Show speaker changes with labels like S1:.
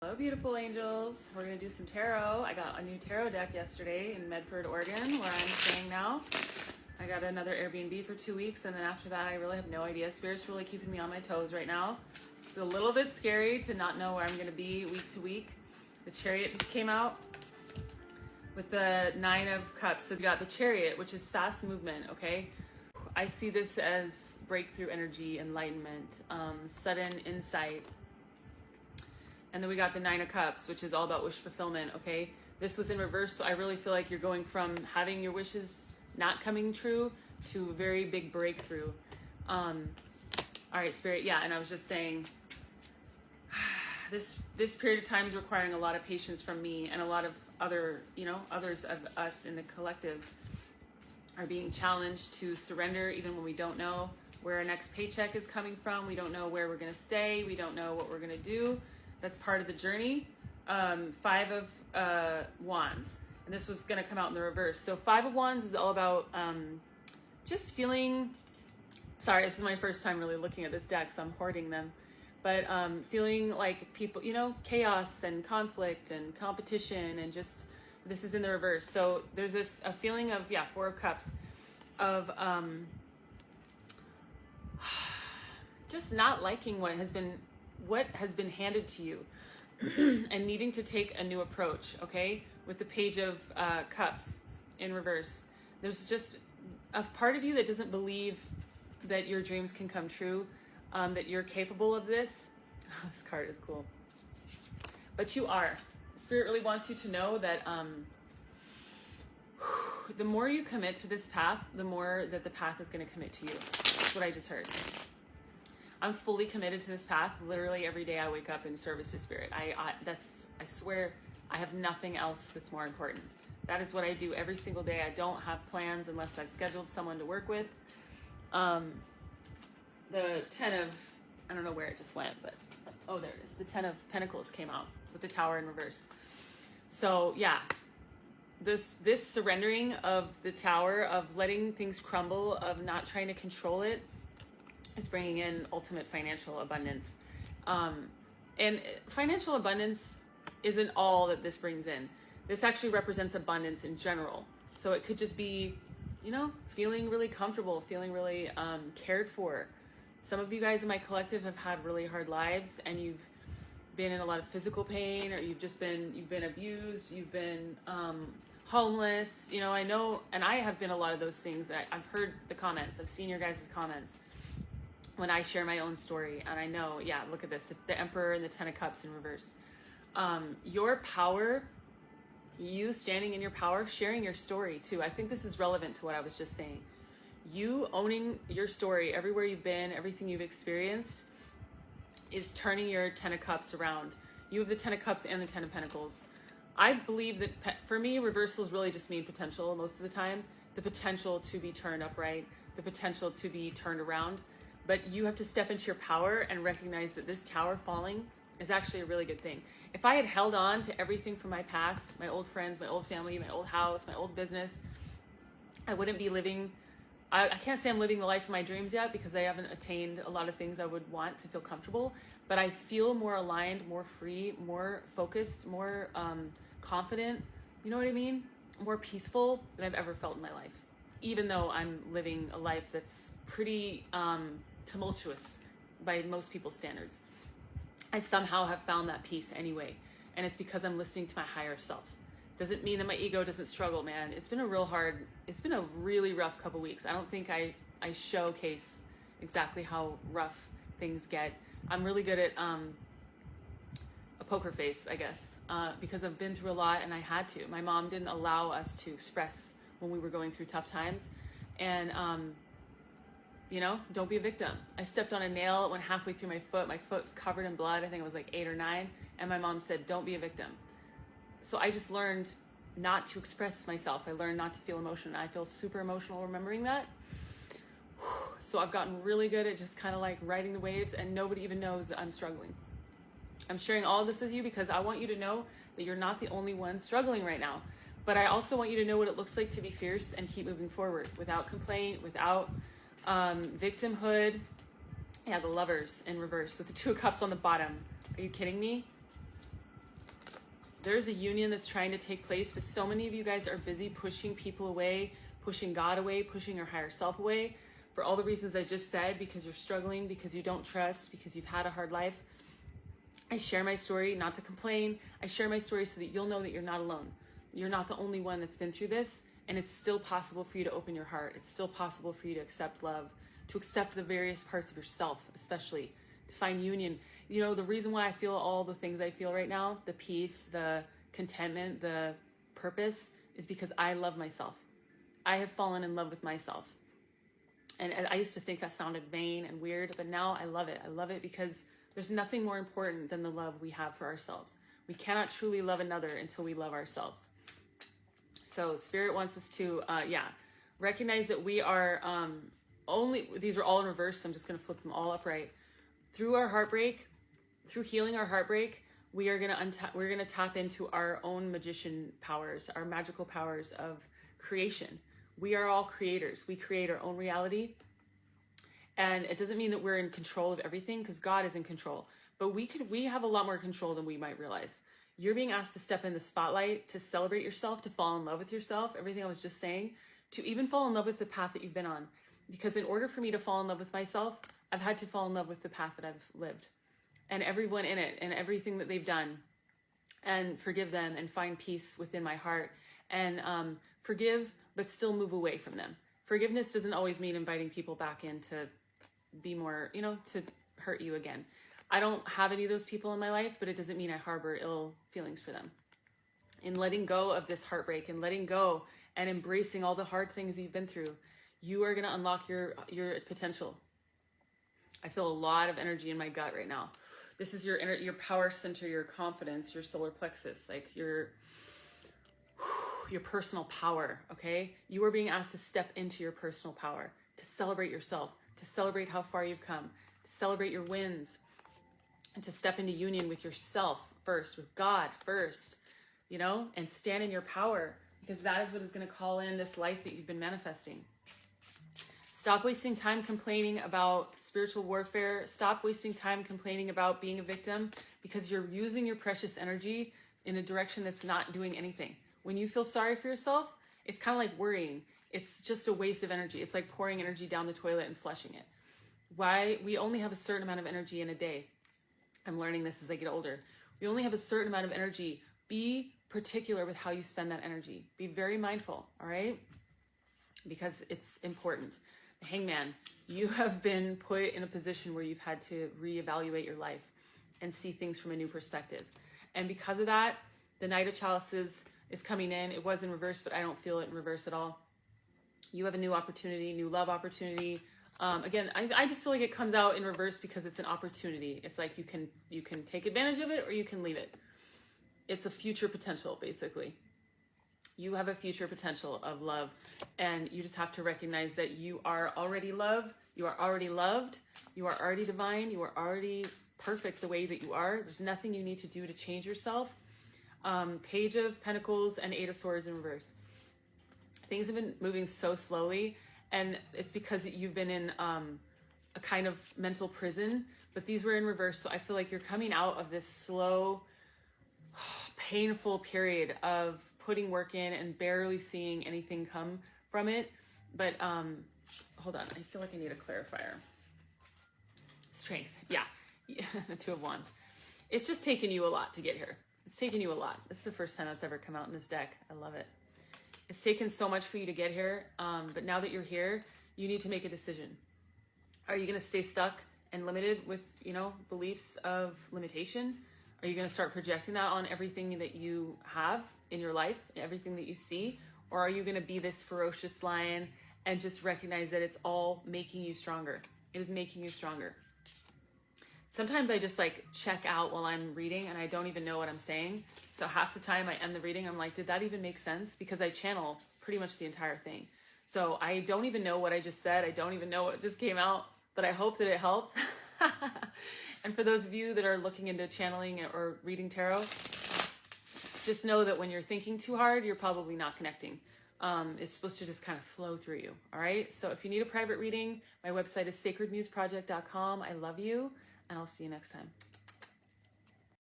S1: Hello, beautiful angels. We're going to do some tarot. I got a new tarot deck yesterday in Medford, Oregon, where I'm staying now. I got another Airbnb for 2 weeks, and then after that, I really have no idea. Spirit's really keeping me on my toes right now. It's a little bit scary to not know where I'm going to be week to week. The Chariot just came out with the 9 of Cups. So we got the Chariot, which is fast movement, okay? I see this as breakthrough energy, enlightenment, sudden insight. And then we got the 9 of Cups, which is all about wish fulfillment, okay? This was in reverse, so I really feel like you're going from having your wishes not coming true to a very big breakthrough. All right, Spirit, yeah, and I was just saying, this period of time is requiring a lot of patience from me, and a lot of other, others of us in the collective are being challenged to surrender even when we don't know where our next paycheck is coming from. We don't know where we're going to stay. We don't know what we're going to do. That's part of the journey. 5 of Wands. And this was going to come out in the reverse. So 5 of Wands is all about just feeling... Sorry, this is my first time really looking at this deck, so I'm hoarding them. But feeling like people, chaos and conflict and competition, and just... This is in the reverse. So there's a feeling of, 4 of Cups, of just not liking what has been handed to you and needing to take a new approach, okay? With the Page of Cups in reverse. There's just a part of you that doesn't believe that your dreams can come true, that you're capable of this. This card is cool. But you are. Spirit really wants you to know that the more you commit to this path, the more that the path is going to commit to you. That's what I just heard. I'm fully committed to this path. Literally every day I wake up in service to Spirit. I swear I have nothing else that's more important. That is what I do every single day. I don't have plans unless I've scheduled someone to work with. The 10 of, I don't know where it just went, but oh, there it is. The 10 of Pentacles came out with the Tower in reverse. So yeah, this surrendering of the Tower, of letting things crumble, of not trying to control it, is bringing in ultimate financial abundance. And financial abundance isn't all that this brings in. This actually represents abundance in general. So it could just be, feeling really comfortable, feeling really cared for. Some of you guys in my collective have had really hard lives, and you've been in a lot of physical pain, or you've been abused, you've been homeless. I know, and I have been a lot of those things. I've heard the comments, I've seen your guys' comments when I share my own story, and I know, look at this, the Emperor and the 10 of Cups in reverse. Your power, you standing in your power, sharing your story too. I think this is relevant to what I was just saying. You owning your story, everywhere you've been, everything you've experienced, is turning your 10 of Cups around. You have the 10 of Cups and the 10 of Pentacles. I believe that, for me, reversals really just mean potential most of the time. The potential to be turned upright, the potential to be turned around. But you have to step into your power and recognize that this tower falling is actually a really good thing. If I had held on to everything from my past, my old friends, my old family, my old house, my old business, I wouldn't be living... I can't say I'm living the life of my dreams yet, because I haven't attained a lot of things I would want to feel comfortable, but I feel more aligned, more free, more focused, more confident, you know what I mean? More peaceful than I've ever felt in my life, even though I'm living a life that's pretty tumultuous by most people's standards. I somehow have found that peace anyway, and it's because I'm listening to my higher self. Doesn't mean that my ego doesn't struggle, man. It's been a really rough couple weeks. I don't think I showcase exactly how rough things get. I'm really good at a poker face, I guess, because I've been through a lot, and I had to. My mom didn't allow us to express when we were going through tough times. And, don't be a victim. I stepped on a nail, it went halfway through my foot. My foot was covered in blood. I think it was like 8 or 9. And my mom said, don't be a victim. So I just learned not to express myself. I learned not to feel emotion. I feel super emotional remembering that. So I've gotten really good at just kind of like riding the waves, and nobody even knows that I'm struggling. I'm sharing all of this with you because I want you to know that you're not the only one struggling right now. But I also want you to know what it looks like to be fierce and keep moving forward without complaint, without victimhood. Yeah, the Lovers in reverse with the 2 of Cups on the bottom. Are you kidding me? There's a union that's trying to take place, but so many of you guys are busy pushing people away, pushing God away, pushing your higher self away for all the reasons I just said, because you're struggling, because you don't trust, because you've had a hard life. I share my story not to complain. I share my story so that you'll know that you're not alone. You're not the only one that's been through this, and it's still possible for you to open your heart. It's still possible for you to accept love, to accept the various parts of yourself, especially to find union. You know, the reason why I feel all the things I feel right now, the peace, the contentment, the purpose, is because I love myself. I have fallen in love with myself. And I used to think that sounded vain and weird, but now I love it. I love it because there's nothing more important than the love we have for ourselves. We cannot truly love another until we love ourselves. So Spirit wants us to, recognize that we are these are all in reverse, so I'm just going to flip them all upright. Through our heartbreak, through healing our heartbreak, we're going to tap into our own magician powers, our magical powers of creation. We are all creators. We create our own reality. And it doesn't mean that we're in control of everything, because God is in control. But we have a lot more control than we might realize. You're being asked to step in the spotlight, to celebrate yourself, to fall in love with yourself, everything I was just saying, to even fall in love with the path that you've been on. Because in order for me to fall in love with myself, I've had to fall in love with the path that I've lived and everyone in it and everything that they've done, and forgive them and find peace within my heart, and forgive, but still move away from them. Forgiveness doesn't always mean inviting people back in to be more, to hurt you again. I don't have any of those people in my life, but it doesn't mean I harbor ill feelings for them. In letting go of this heartbreak and letting go and embracing all the hard things you've been through, you are going to unlock your potential. I feel a lot of energy in my gut right now. This is your power center, your confidence, your solar plexus, like your personal power, okay? You are being asked to step into your personal power, to celebrate yourself, to celebrate how far you've come, to celebrate your wins, and to step into union with yourself first, with God first, and stand in your power, because that is what is going to call in this life that you've been manifesting. Stop wasting time complaining about spiritual warfare. Stop wasting time complaining about being a victim, because you're using your precious energy in a direction that's not doing anything. When you feel sorry for yourself, it's kind of like worrying. It's just a waste of energy. It's like pouring energy down the toilet and flushing it. Why? We only have a certain amount of energy in a day. I'm learning this as I get older. We only have a certain amount of energy. Be particular with how you spend that energy. Be very mindful, all right? Because it's important. Hangman, you have been put in a position where you've had to reevaluate your life and see things from a new perspective. And because of that, the Knight of Chalices is coming in. It was in reverse, but I don't feel it in reverse at all. You have a new opportunity, new love opportunity. Again, I just feel like it comes out in reverse because it's an opportunity. It's like you can take advantage of it or you can leave it. It's a future potential, basically. You have a future potential of love, and you just have to recognize that you are already loved, you are already loved, you are already divine, you are already perfect the way that you are. There's nothing you need to do to change yourself. Page of Pentacles and Eight of Swords in reverse. Things have been moving so slowly, and it's because you've been in a kind of mental prison, but these were in reverse, so I feel like you're coming out of this slow, painful period of putting work in and barely seeing anything come from it. But hold on, I feel like I need a clarifier. Strength, yeah. The Two of Wands. It's just taken you a lot to get here. It's taken you a lot. This is the first time that's ever come out in this deck. I love it. It's taken so much for you to get here, but now that you're here, you need to make a decision. Are you going to stay stuck and limited with, beliefs of limitation? Are you going to start projecting that on everything that you have in your life, everything that you see? Or are you going to be this ferocious lion and just recognize that it's all making you stronger? It is making you stronger. Sometimes I just check out while I'm reading and I don't even know what I'm saying. So half the time I end the reading, I'm like, did that even make sense? Because I channel pretty much the entire thing. So I don't even know what I just said. I don't even know what just came out, but I hope that it helped. And for those of you that are looking into channeling or reading tarot, just know that when you're thinking too hard, you're probably not connecting. It's supposed to just kind of flow through you. All right. So if you need a private reading, my website is sacredmuseproject.com. I love you, and I'll see you next time.